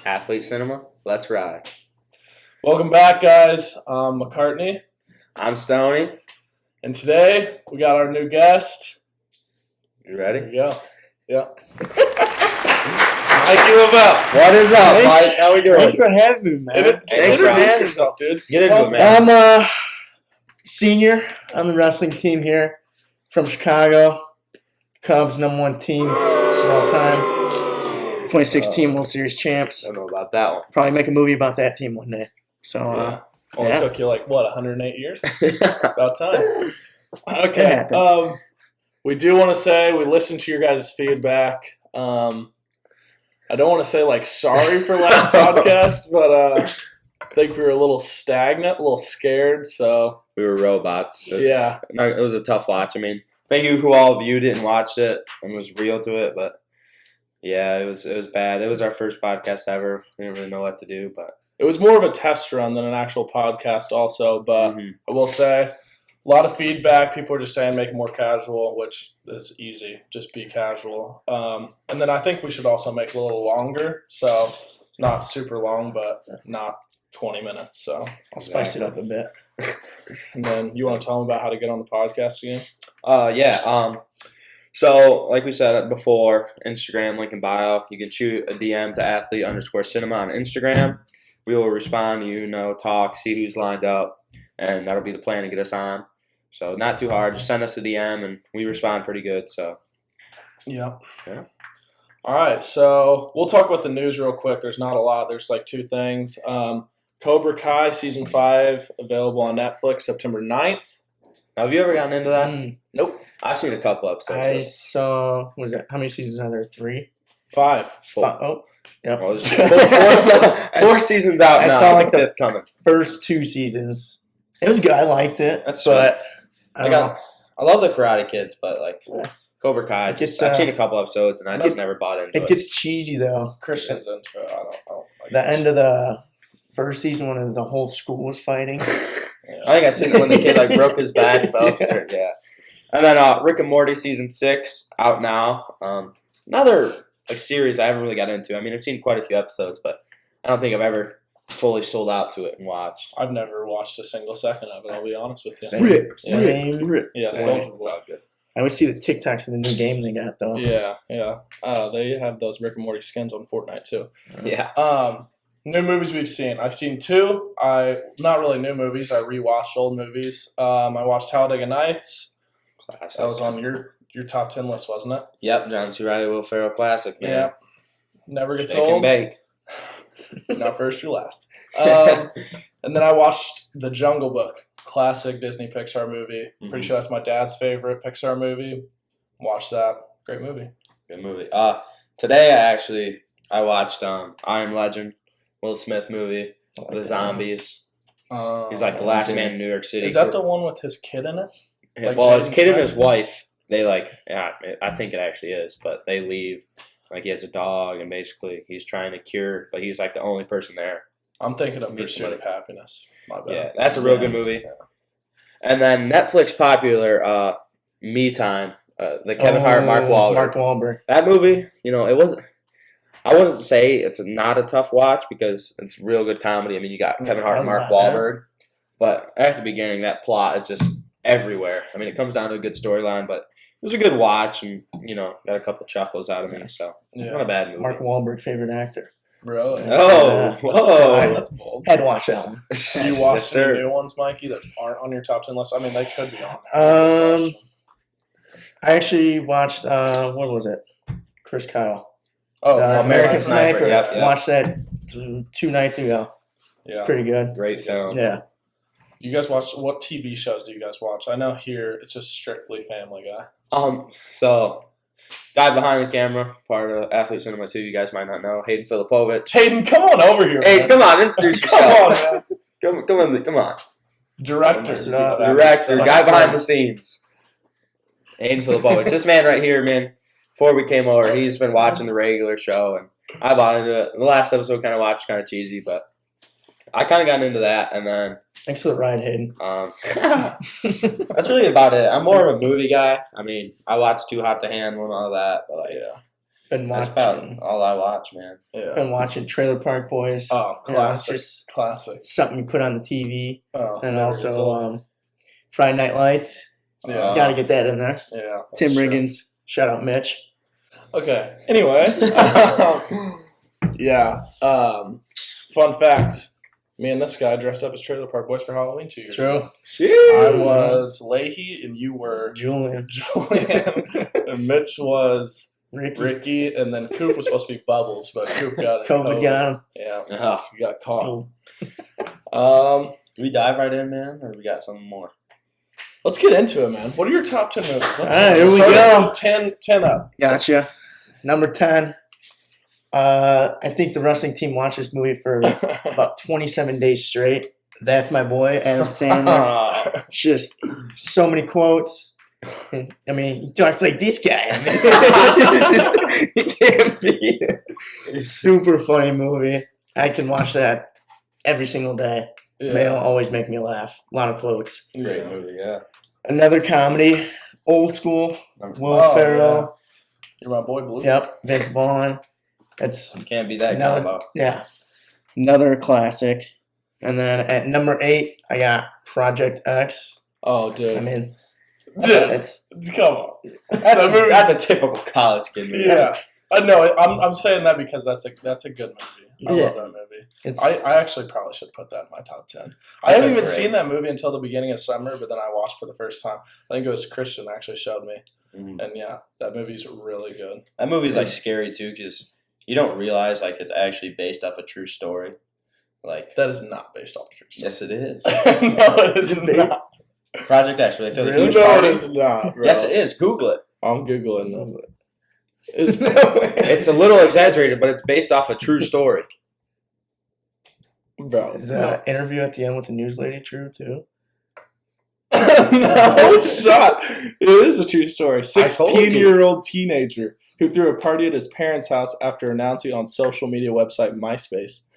Athlete Cinema, let's ride. Welcome back, guys. I'm McCartney, I'm Stoney. and today we got our new guest. You ready? Here we go. Yeah. Mikey Leveille. What is up, Thanks. Mike? How we doing? Thanks for having me, man. Just Thanks for introduce having yourself, dude. Get into it, man. I'm a senior on the wrestling team here from Chicago. Cubs, #1 team of all time. 2016 World Series champs. I don't know about that one. Probably make a movie about that team one day. So, Yeah. Only yeah. took you 108 years? About time. It Okay. happened. We do want to say we listened to your guys' feedback. I don't want to say sorry for last podcast, but I think we were a little stagnant, a little scared. So We were robots. yeah, It was a tough watch. I mean, thank you who all viewed it and watched it and was real to it, but yeah, it was bad. It was our first podcast ever. We didn't really know what to do, but it was more of a test run than an actual podcast, also. But I will say, a lot of feedback. People are just saying make it more casual, which is easy. Just be casual. And then I think we should also make it a little longer. So not super long, but not 20 minutes. So I'll spice it up a bit. and then you want to tell them about how to get on the podcast again? So, like we said before, Instagram, link in bio. You can shoot a DM to athlete_cinema on Instagram. We will respond, talk, see who's lined up, and that'll be the plan to get us on. So, not too hard. Just send us a DM, and we respond pretty good. So, Yeah. Yeah. All right, so we'll talk about the news real quick. There's not a lot. There's two things. Cobra Kai Season 5 available on Netflix September 9th. have you ever gotten into that? Nope. I've seen a couple episodes. I saw, how many seasons are there? 3? 5. Oh, yep. Well, four seasons out I now. saw, the fifth coming. first 2 seasons. It was good. I liked it. That's but I don't I love the Karate Kids, but Yeah. Cobra Kai. It gets, I've seen a couple episodes, and I just gets- never bought into it it. gets cheesy, though. Christian's into it. I don't like The it. end of the first season when the whole school was fighting. Yeah. I think I seen it when the kid broke his back. Yeah. And then Rick and Morty season 6 out now. Another series I haven't really got into. I mean, I've seen quite a few episodes, but I don't think I've ever fully sold out to it and watched. I've never watched a single second of it, I'll be honest with you. Same. Same. Yeah, Yeah. Soulja Boy. good. I would see the TikToks of the new game they got, though. Yeah. They have those Rick and Morty skins on Fortnite, too. Yeah. New movies we've seen. I've seen 2. Not really new movies. I rewatched old movies. I watched Talladega Nights. Classic. That was on your top 10 list, wasn't it? Yep, John C. Reilly, Will Ferrell classic, man. Yeah. Never gets Shake and old. bake. Not first, you're last. And then I watched The Jungle Book, classic Disney Pixar movie. Pretty sure that's my dad's favorite Pixar movie. Watched that. Great movie. Good movie. Today I watched I Am Legend, Will Smith movie, the zombies. He's the last man in New York City. Is that the one with his kid in it? Like well, his Jaden kid and Smith? his wife, they I think it actually is, but they leave. He has a dog, and basically he's trying to cure, but he's the only person there. I'm thinking of Meet Pursuit somebody. of Happiness. My bad. Yeah, that's a real good movie. Yeah. And then Netflix popular, Me Time, the Kevin Hart, Mark Wahlberg. Mark Wahlberg. That movie, it wasn't. I wouldn't say it's not a tough watch because it's real good comedy. I mean, you got Kevin Hart and Mark Wahlberg, but at the beginning, that plot is just everywhere. I mean, it comes down to a good storyline, but it was a good watch, and got a couple chuckles out of me. So not a bad movie. Mark Wahlberg, favorite actor. Really? Oh, whoa! That's bold. Had to watch that one. Do you watch Yes, any sir. new ones, Mikey, that aren't on your top 10 list? I mean, they could be on there. I actually watched, what was it? Chris Kyle. Oh, The American Sniper. Yep. Watched that 2 nights ago. Yeah. It's pretty good. Great film. Yeah. You guys watch, what TV shows do you guys watch? I know here it's just strictly Family Guy. So guy behind the camera, part of Athlete Cinema 2, you guys might not know, Hayden Filipovich. Hayden, come on over here. Hey, man. come on, introduce Come on, yourself. man. Come on. Director. Mess it up. Director, Must guy have behind the friends. scenes. Hayden Filipovich. This man right here, man, before we came over, he's been watching the regular show, and I bought into it. The last episode kind of watched, kind of cheesy, but I kind of got into that, and then Thanks for the ride, Hayden. that's really about it. I'm more of a movie guy. I mean, I watch Too Hot to Handle and all that, but Yeah. Been That's watching. about all I watch, man. Yeah. Been watching Trailer Park Boys. Oh, You know, it's classic. just Classic. something you put on the TV, Oh, and never gets old. also Friday Night Lights. Yeah. Got to get that in there. Yeah. Tim sure. Riggins. Shout out Mitch. Okay. Anyway. Yeah. Fun fact. Me and this guy dressed up as Trailer Park Boys for Halloween 2 years ago. True. I was Leahy and you were Julian. Julian. And Mitch was Ricky. Ricky. And then Coop was supposed to be Bubbles, but Coop got COVID got him. Yeah. Oh. He got caught. Oh. Do we dive right in, man, or we got something more? Let's get into it, man. What are your top 10 movies? Let's All right, here we start go. at 10 up. Gotcha. Number 10. I think the wrestling team watched this movie for about 27 days straight. That's my boy, Adam Sandler. It's just so many quotes. I mean, he talks like this guy. I mean, he can't beat it. Super funny movie. I can watch that every single day. They'll always make me laugh. A lot of quotes. Great movie, yeah. Another comedy, old school. Will Ferrell. You're my boy, Blue. Yep, Vince Vaughn. That's You can't be that No. combo. yeah, another classic. And then at number 8, I got Project X. Oh, dude. I mean, Dude, it's come on. That's a typical college kid movie. Yeah. No, I'm saying that because that's a good movie. I Yeah. love that movie. it's I actually probably should put that in my top 10. I That's haven't a even great- seen that movie until the beginning of summer, but then I watched for the first time. I think it was Christian actually showed me. Mhm. And yeah, that movie's really good. That movie's like scary too, because you don't realize like it's actually based off a true story. Like, That is not based off true story. yes, it is. No, it is It- not. Project X, where they feel Really? the huge No, it party. is not, bro. Yes, it is. Google it. I'm Googling them. It's It's a little exaggerated, but it's based off a true story. bro. is that interview at the end with the news lady true too? No shot. It is a true story. I told you. 16-year-old teenager who threw a party at his parents' house after announcing on social media website MySpace.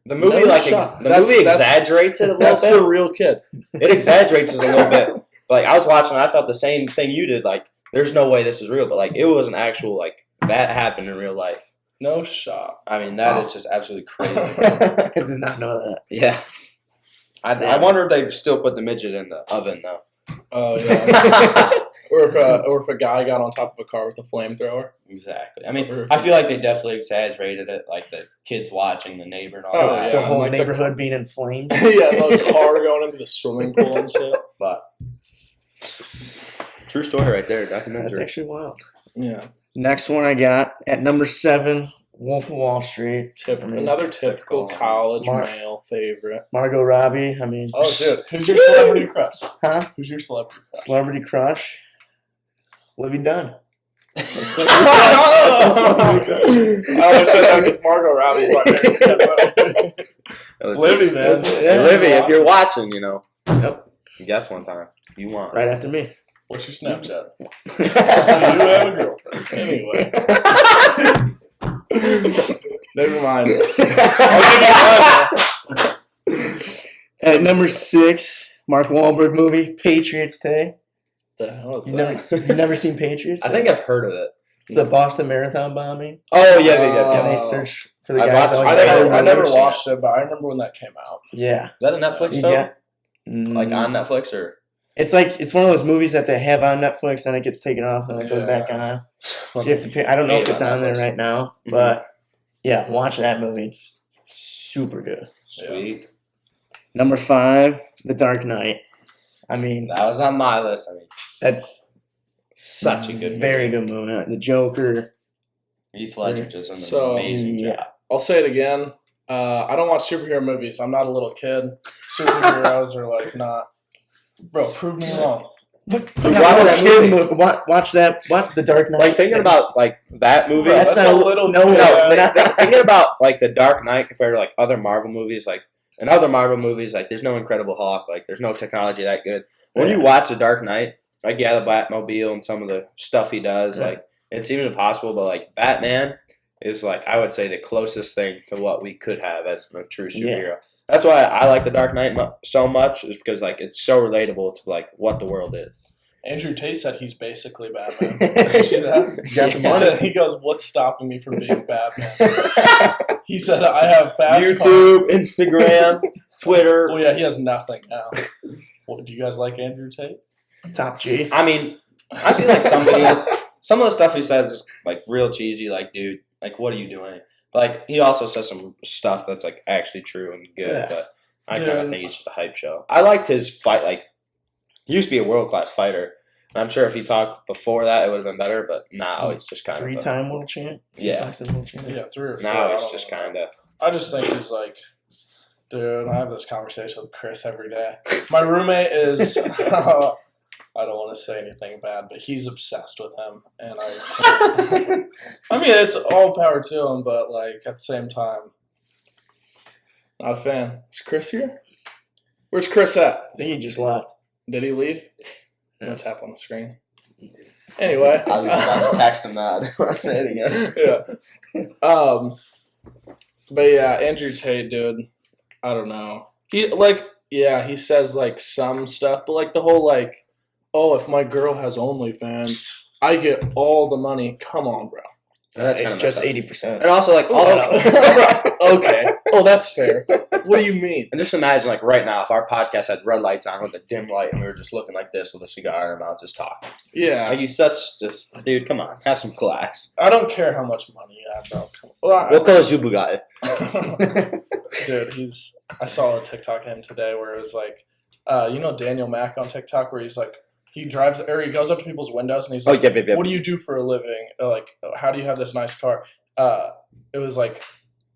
The movie, No shot. the That's- movie that's- exaggerates it a little That's bit. the real kid. It exaggerates it a little bit. Like, I was watching, I thought the same thing you did. Like, there's no way this is real, but like, it was an actual like that happened in real life. No shot. I mean, that is just absolutely crazy. I did not know that. Yeah. I wonder if they still put the midget in the oven though. Oh yeah. or if a guy got on top of a car with a flamethrower. Exactly. I mean, I feel like they definitely exaggerated it, like the kids watching, the neighbor and all Oh, that. The yeah. whole like the- neighborhood being in flames. Yeah, the car going into the swimming pool and shit. But true story right there, That's documentary. actually wild. Yeah. Next one I got at number 7, Wolf of Wall Street. I mean, Another typical college Mark- male favorite. Margot Robbie. I mean, Oh, dude. Who's your celebrity crush? huh? Who's your celebrity crush? Celebrity crush. Livy Dunn. I only said that because Margot Robbie's my favorite. Livy, man. Yeah. Livy, if you're watching, you know. Yep. Guess one time. You won. Right after me. What's your Snapchat? Do you have a girlfriend? Anyway. Never mind. At number 6, Mark Wahlberg movie, Patriots Day. The hell is You that? never seen Patriots? I think I've heard of it. It's the Boston Marathon bombing. Oh, yeah. And they Oh. search for the I guy. watched- that I always never, died. I never seen watched it, but I remember when that came out. Yeah. Is that a Netflix You film? get- Like on Netflix or? It's like it's one of those movies that they have on Netflix and it gets taken off and it goes back on. So you have to pay. I don't know if it's on there right now, but yeah, watch that movie. It's super good. Sweet. Number 5, The Dark Knight. I mean, That was on my list. I mean, that's such a good very movie. good movie. The Joker. Heath Ledger does an So, amazing yeah. job. I'll say it again. I don't watch superhero movies. I'm not a little kid. Superheroes are like not. Bro, prove me wrong. Watch that movie. Watch that. Watch The Dark Knight. Like thinking about like that movie. Bro, That's not a little. no, No, Yeah. thinking about like the Dark Knight compared to like other Marvel movies, like in other Marvel movies, like there's no Incredible Hulk, like there's no technology that good. When you watch the Dark Knight, like yeah, the Batmobile and some of the stuff he does, Yeah. like it seems impossible, but like Batman is like I would say the closest thing to what we could have as a true superhero. That's why I like the Dark Knight so much, is because like it's so relatable to like what the world is. Andrew Tate said he's basically Batman. Did you see that? He goes, "What's stopping me from being Batman?" He said, "I have fast YouTube, Instagram, Twitter." Well, yeah, he has nothing now. Do you guys like Andrew Tate? Top G. I mean, I see like some videos. Some of the stuff he says is like real cheesy. Like, dude, like, what are you doing? Like, he also says some stuff that's like actually true and good. Yeah. But I kind of think he's just a hype show. I liked his fight. Like, he used to be a world-class fighter. And I'm sure if he talks before that, it would have been better. But now he's just kind of three-time world champ. Yeah, world champ. Yeah, 3 or 4. Now he's just kind of. I just think he's like, dude. I have this conversation with Chris every day. My roommate is. I don't want to say anything bad, but he's obsessed with him, and I mean, it's all power to him, but like at the same time, not a fan. Is Chris here? Where's Chris at? I think he just left. Did he leave? I'm gonna tap on the screen. Anyway, I was about to text him that. I didn't want to say it again. Yeah. But yeah, Andrew Tate, dude. I don't know. He says like some stuff, but like the whole like, oh, if my girl has OnlyFans, I get all the money. Come on, bro. That's kind of just 80%. And also, like, okay. Oh, that's fair. What do you mean? And just imagine, like, right now, if our podcast had red lights on with a dim light and we were just looking like this with a cigar in our mouth, just talking. Yeah. Like, dude, come on. Have some class. I don't care how much money you have, bro. What color is your Bugatti? Dude, I saw a TikTok of him today where it was like, you know Daniel Mack on TikTok where he's like, he goes up to people's windows and he's like, what do you do for a living? Like, how do you have this nice car? It was like,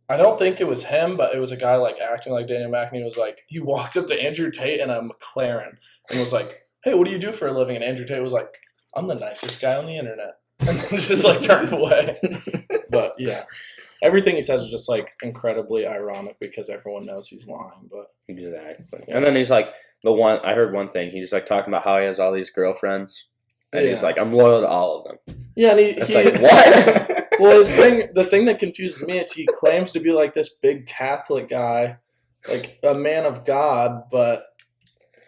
I don't think it was him, but it was a guy like acting like Daniel Mack, and he was like, he walked up to Andrew Tate in a McLaren and was like, hey, what do you do for a living? And Andrew Tate was like, I'm the nicest guy on the internet. And then just like turned away. But yeah. Everything he says is just like incredibly ironic because everyone knows he's lying. But exactly. And then he's like, I heard one thing. He's like talking about how he has all these girlfriends, and he's like, "I'm loyal to all of them." Yeah, and it's like what? Well, the thing that confuses me is he claims to be like this big Catholic guy, like a man of God, but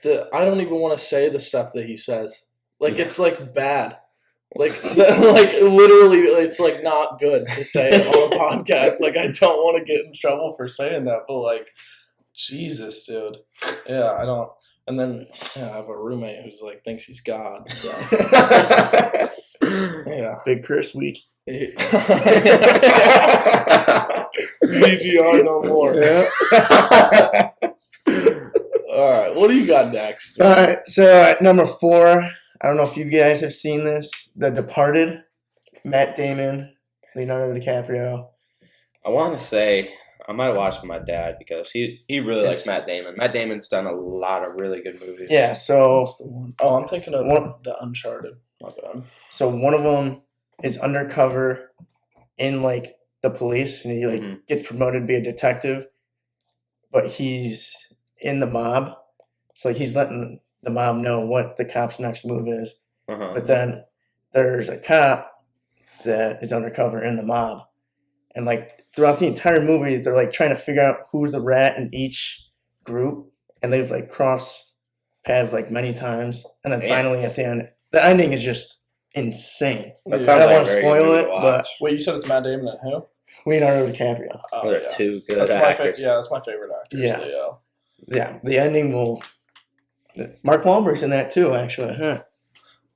I don't even want to say the stuff that he says. Like it's like bad. Like literally, it's like not good to say it on a podcast. Like I don't want to get in trouble for saying that, but like, Jesus, dude. Yeah, I don't. And then I have a roommate who's like thinks he's God. So yeah, Big Chris week. BGR no more. Yeah. All right, what do you got next? All right, so at number 4, I don't know if you guys have seen this, The Departed, Matt Damon, Leonardo DiCaprio. I want to say I might have watched with my dad because he really likes Matt Damon. Matt Damon's done a lot of really good movies. Yeah, so I'm thinking of the Uncharted. My bad. So one of them is undercover in like the police, and he like gets promoted to be a detective, but he's in the mob. It's like he's letting the mob know what the cop's next move is. But then there's a cop that is undercover in the mob, and like throughout the entire movie, they're like trying to figure out who's the rat in each group, and they've like crossed paths like many times, and then finally at the end, the ending is just insane. I don't want to spoil it, but wait, you said it's Matt Damon and who? Leonardo DiCaprio. Oh, they're two good actors. That's my favorite actor. Yeah. The ending will. Mark Wahlberg's in that too, actually. Huh?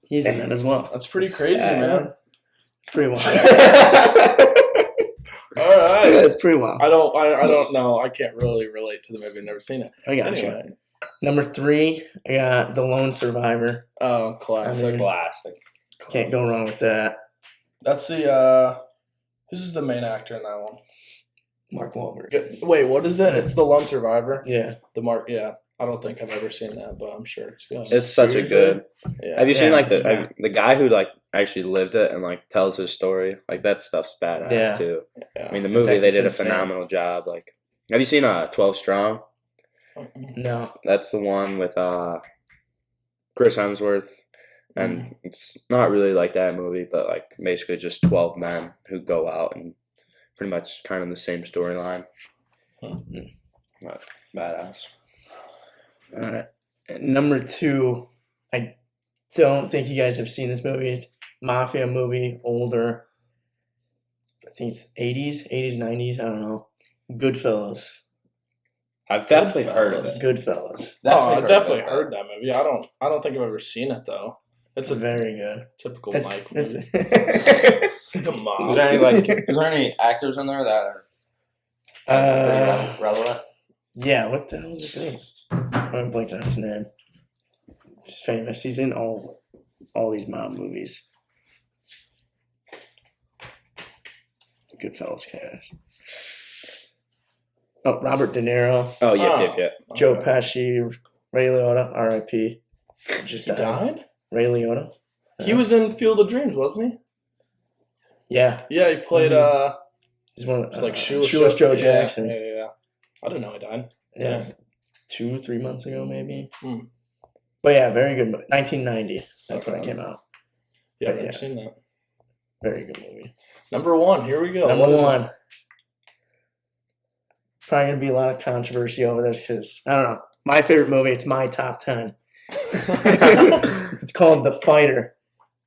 He's in that as well. That's pretty crazy, man. It's pretty wild. All right, yeah, it's pretty wild. I don't know. I can't really relate to the movie. I've never seen it. I got you. Number 3, I got The Lone Survivor. Oh, classic. Can't go wrong with that. That's the who's the main actor in that one? Mark Wahlberg. Wait, what is it? It's The Lone Survivor. Yeah. Yeah. I don't think I've ever seen that, but I'm sure it's good. It's such a good. Yeah. Have you seen like the guy who like actually lived it and like tells his story? Like that stuff's badass too. Yeah. I mean, the movie they did a phenomenal job. Like, have you seen 12 Strong? No. That's the one with Chris Hemsworth, and it's not really like that movie, but like basically just 12 men who go out and pretty much kind of the same storyline. Badass. Number 2, I don't think you guys have seen this movie. It's a mafia movie, older. I think it's 80s, 90s. I don't know. Goodfellas. I've definitely heard of it. Goodfellas. I've definitely heard that movie. I don't think I've ever seen it though. It's a very good. Typical Mike movie. Come on. Is there any actors in there that are relevant? Yeah, what the hell is his name? I'm blanking on his name. He's famous. He's in all these mob movies. Goodfellas cast. Oh, Robert De Niro. Oh, yeah. Joe Pesci, Ray Liotta, R.I.P. Just He died? Ray Liotta. He was in Field of Dreams, wasn't he? Yeah. Yeah, he played he's one of like Shoeless Joe Jackson. Yeah. I didn't know he died. Yeah, it was 2-3 months ago maybe. Hmm. But yeah, very good. 1990. That's when it came out. Yeah, I've never seen that. Very good movie. Number 1, here we go. Number 1. Probably going to be a lot of controversy over this because, I don't know, my favorite movie, it's my top 10. It's called The Fighter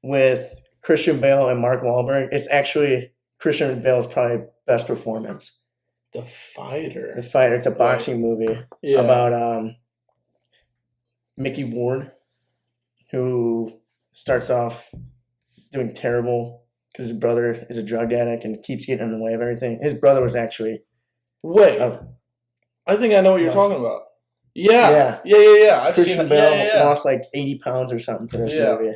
with Christian Bale and Mark Wahlberg. It's actually Christian Bale's probably best performance. The Fighter. The Fighter. It's a boxing movie about Mickey Ward, who starts off doing terrible because his brother is a drug addict and keeps getting in the way of everything. His brother was actually... Wait. I think I know what you're talking about. Yeah. I've Christian seen Bale lost like 80 pounds or something for this movie.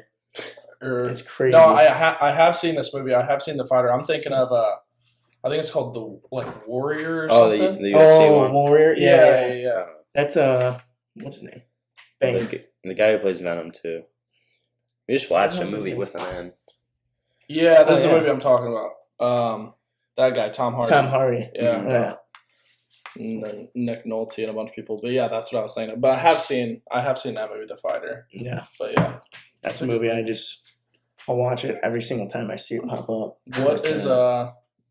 It's crazy. No, I have seen this movie. I have seen The Fighter. I'm thinking of I think it's called the Warrior or something. The UFC one. Warrior. Yeah. That's what's his name? Bane. The guy who plays Venom too. We just watched a movie with him in. Yeah, this is the movie I'm talking about. That guy, Tom Hardy. Tom Hardy. Yeah. And then Nick Nolte and a bunch of people. But yeah, that's what I was saying. But I have seen that movie, The Fighter. Yeah. But yeah. That's a movie I'll watch it every single time I see it pop up.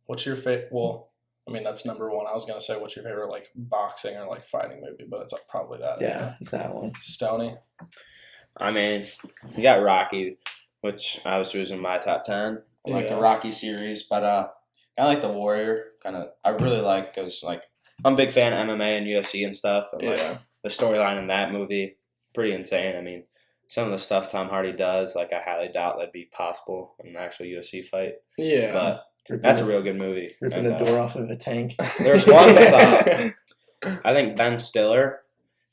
What's your favorite? Well, I mean, that's number 1. I was going to say, what's your favorite, like, boxing or, like, fighting movie? But it's probably that. Yeah, it's that one. Stoney? I mean, you got Rocky, which obviously was in my top 10. I like the Rocky series, but I like the Warrior. I really like because, like, I'm a big fan of MMA and UFC and stuff. And, like, the storyline in that movie, pretty insane. I mean, some of the stuff Tom Hardy does, like, I highly doubt that'd be possible in an actual UFC fight. Yeah. But that's a real good movie. Ripping the door off of a tank. There's one with, I think, Ben Stiller,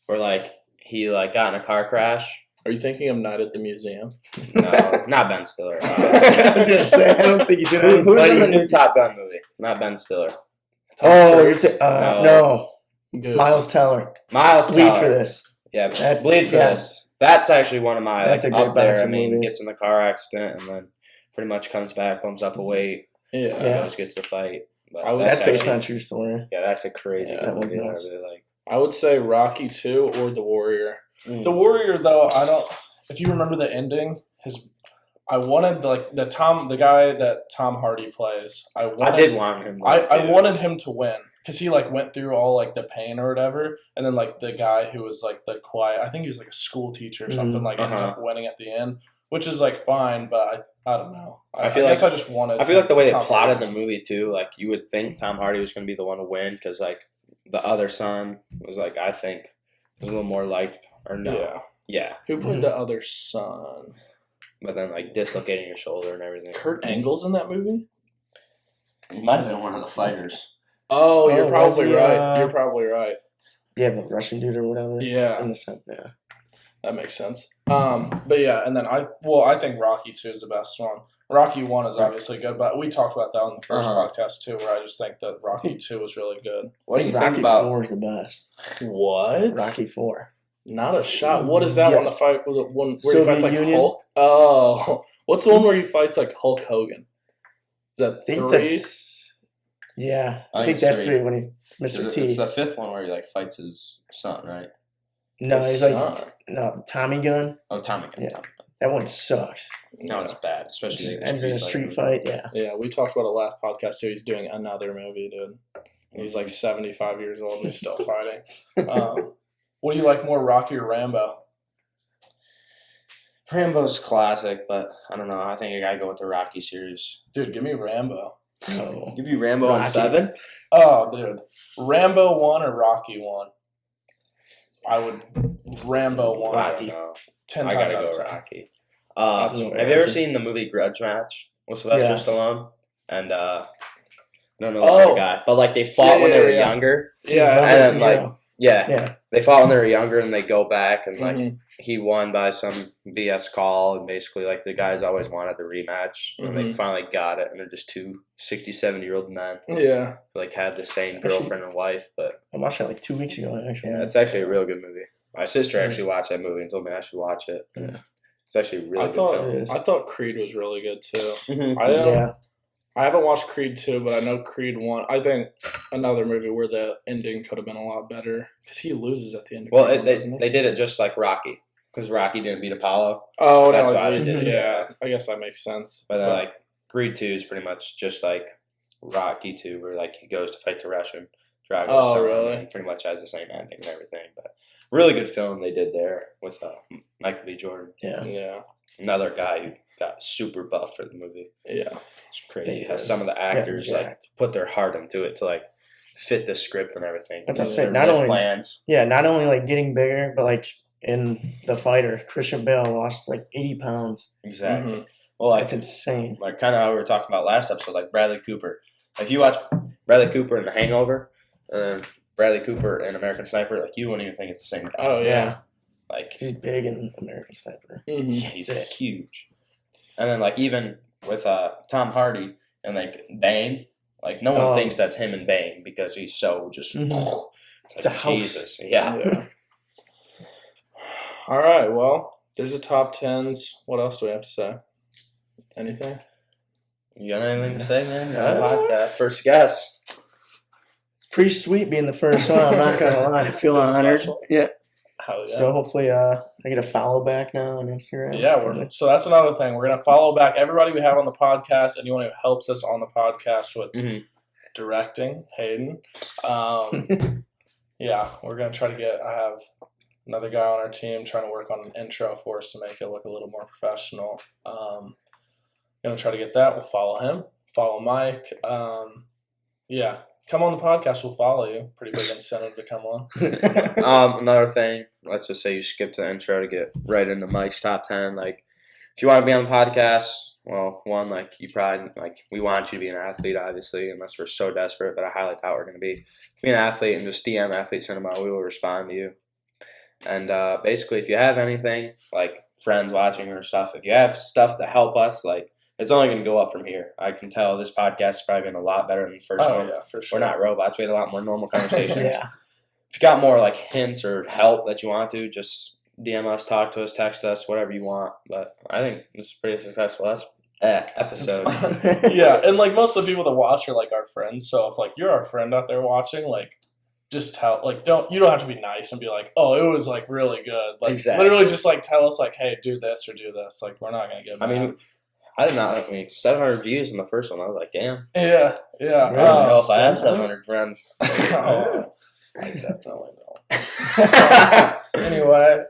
where, like, he, like, got in a car crash. Are you thinking of Night at the Museum? No, not Ben Stiller. I was going to say, I don't think he's in any Who's in the new Top Gun movie? Not Ben Stiller. No. Miles Teller. Bleed for this. Yeah, Bleed for this. That's actually one of my, that's like, a good up there. I mean, movie. Gets in the car accident and then pretty much comes back, bumps up a weight, goes, gets the fight. But that's based on a true story. Yeah, that's a crazy movie that I nice. really like. I would say Rocky 2 or The Warrior. The Warrior, though, if you remember the ending, I wanted the guy that Tom Hardy plays. I did want him. I wanted him to win because he like went through all like the pain or whatever, and then like the guy who was like the quiet. I think he was like a school teacher or something. Like ends up winning at the end, which is like fine, but I don't know. I feel like the way they plotted the movie too. Like you would think Tom Hardy was going to be the one to win because like the other son was like I think was a little more liked or no. Yeah. Who played the other son? But then, like, dislocating your shoulder and everything. Kurt Angle's in that movie? He might have been one of the fighters. Oh, you're probably right. You're probably right. Yeah, the Russian dude or whatever. Yeah. Yeah. That makes sense. But yeah, and then I think Rocky 2 is the best one. Rocky 1 is obviously good, but we talked about that on the first podcast too, where I just think that Rocky 2 was really good. What do you think about Rocky 4 is the best? What? Rocky 4. Not a shot. What is that one? The fight with one where he fights like Hulk? Oh, what's the one where he fights like Hulk Hogan? Is that 3? Yeah, I think that's 3 when he Mr. T. It's the 5th one where he like fights his son, right? No, he's like Tommy Gun. Oh, Tommy Gun. Yeah, Tommy Gun. That one sucks. No, it's bad, especially it ends in a street fight. Yeah. Yeah, we talked about it last podcast too. He's doing another movie, dude, and he's like 75 years old and he's still fighting. What do you like more, Rocky or Rambo? Rambo's classic, but I don't know. I think I gotta go with the Rocky series. Dude, give me Rambo. Oh. Give you Rambo on Rocky. 7. Oh, dude. Rambo 1 or Rocky 1? I would Rambo 1. I Rocky. don't know. 10 I times gotta out go of 10. Rocky. That's Have you ever seen the movie Grudge Match with Sylvester Yes. Stallone? And I don't know the other guy, but like they fought when they were younger. Yeah. And then like Yeah. they fought when they were younger, and they go back and like Mhm. he won by some BS call, and basically like the guys always wanted the rematch, and they Mhm. finally got it, and they're just two 67-year-old men Yeah. who like had the same Actually- girlfriend and wife. But I watched that like 2 weeks ago, actually. yeah, it's actually a real good movie. My sister Yes. actually watched that movie and told me I should watch it. Yeah. It's actually a really I good thought film. It is. I thought Creed was really good too. Mhm. Yeah. I haven't watched Creed 2, but I know Creed 1. I think another movie where the ending could have been a lot better because he loses at the end of Well, Creed 1, doesn't he? they did it just like Rocky, because Rocky didn't beat Apollo. Oh, That's no, why it they did did. it. Yeah, I guess that makes sense. But then like Creed 2 is pretty much just like Rocky 2, where like he goes to fight the Russian Drago's Oh, son, really? and pretty much has the same ending and everything. But really good film they did there with Michael B. Jordan, Yeah. Yeah, another guy who got super buff for the movie. yeah. It's crazy Big how time. some of the actors Yeah, like jacked. put their heart into it to like fit the script and everything. That's what I'm Their saying. Not life only- plans. Yeah, not only like getting bigger, but like in The Fighter, Christian Bale lost like 80 pounds. Exactly. Mhm. Well, like That's insane. like kind of how we were talking about last episode, like Bradley Cooper. If you watch Bradley Cooper in The Hangover, and Bradley Cooper in American Sniper, like you wouldn't even think it's the same guy. Oh, yeah. Like He's big in American Sniper. Mhm. he's huge. And then like even with Tom Hardy and like Bane, like no one Oh. thinks that's him and Bane because he's so just Mhm. it's It's a like, house. Jesus. Yeah. Yeah. All right. Well, there's a top tens. What else do we have to say? Anything? You got anything to say, man? You're Uh, on the podcast. First guess. It's pretty sweet being the first one. I'm not gonna lie. I feel That's honored. special. Yeah. Hell yeah. So hopefully, I get a follow back now on Instagram. Yeah, so that's another thing. We're gonna follow back everybody we have on the podcast. Anyone who helps us on the podcast with Mhm. directing, Hayden. Yeah, we're gonna try to get. I have another guy on our team trying to work on an intro for us to make it look a little more professional. Gonna try to get that. We'll follow him. Follow Mike. Yeah, come on the podcast. We'll follow you. Pretty big incentive to come on. Another thing, let's just say you skipped the intro to get right into Mike's top 10. Like, if you want to be on the podcast, well, one, like, you probably, like, we want you to be an athlete, obviously, unless we're so desperate, but I highly doubt we're going to be. Be an athlete and just DM Athlete Cinema. We will respond to you. And basically, if you have anything, like, friends watching or stuff, if you have stuff to help us, like, it's only going to go up from here. I can tell this podcast is probably been a lot better than the first Oh one. yeah, for sure. We're not robots. We had a lot more normal conversations. Yeah. If you got more like hints or help that you want to, just DM us, talk to us, text us, whatever you want. But I think this is a pretty successful episode. Yeah, and like most of the people that watch are like our friends. So if like you're our friend out there watching, like just tell you don't have to be nice and be like, oh, it was like really good. Like Exactly. literally just like tell us like, hey, do this or do this. Like we're not gonna get I mad. mean, I did not. 700 views in the first one. I was like, damn. yeah. I don't know if I have so- 700 friends. Oh, I definitely will. Anyway,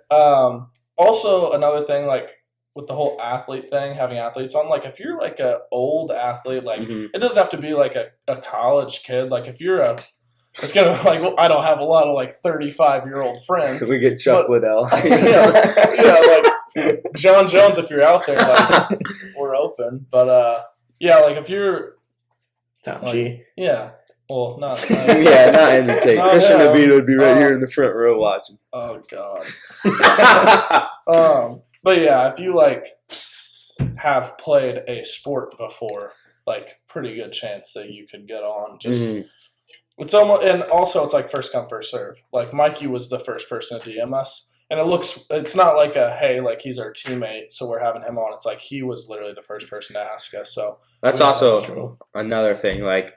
also another thing, like with the whole athlete thing, having athletes on, like if you're like a old athlete, like Mhm. it doesn't have to be like a college kid. Like if you're it's gonna like I don't have a lot of like 35-year-old friends. We get Chuck But- Liddell. Yeah, like John Jones, if you're out there, like we're open. But yeah, like if you're Top G. yeah, well not Yeah, not in the tape. No, Christian yeah. Leveille would be right here in the front row watching. Oh god. But yeah, if you like have played a sport before, like pretty good chance that you could get on. Just Mhm. it's almost, and also it's like first come first serve. Like Mikey was the first person to DM us, and it's not like a hey, like he's our teammate, so we're having him on. It's like he was literally the first person to ask us. So That's we- also True. another thing. Like,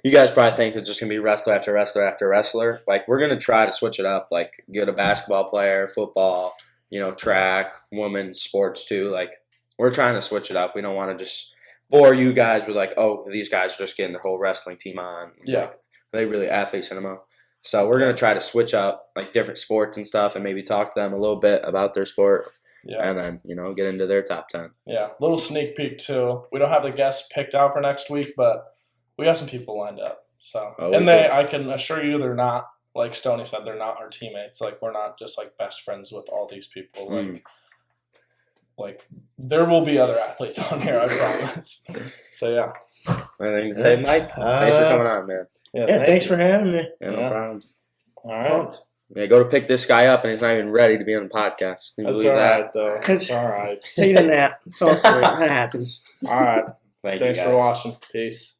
you guys probably think it's just gonna be wrestler after wrestler after wrestler. Like, we're gonna try to switch it up. Like, get a basketball player, football, track, women's sports too. Like, we're trying to switch it up. We don't want to just bore you guys with like, oh, these guys are just getting their whole wrestling team on. Yeah. Like, they really Athlete Cinema. So we're gonna try to switch up like different sports and stuff, and maybe talk to them a little bit about their sport. Yeah. And then, get into their top 10. Yeah. Little sneak peek, too. We don't have the guests picked out for next week, but we got some people lined up. So, I can assure you they're not, like Stoney said, they're not our teammates. Like, we're not just, like, best friends with all these people. Like, there will be other athletes on here, I promise. So, yeah. Anything to say, Mike? Thanks for coming on, man. Yeah, thanks for having me. Yeah, no problem. All right. Yeah, go to pick this guy up, and he's not even ready to be on the podcast. Can you believe that? Though. It's all right. Take a nap. Fell asleep. That happens. All right. Thanks for watching. Peace.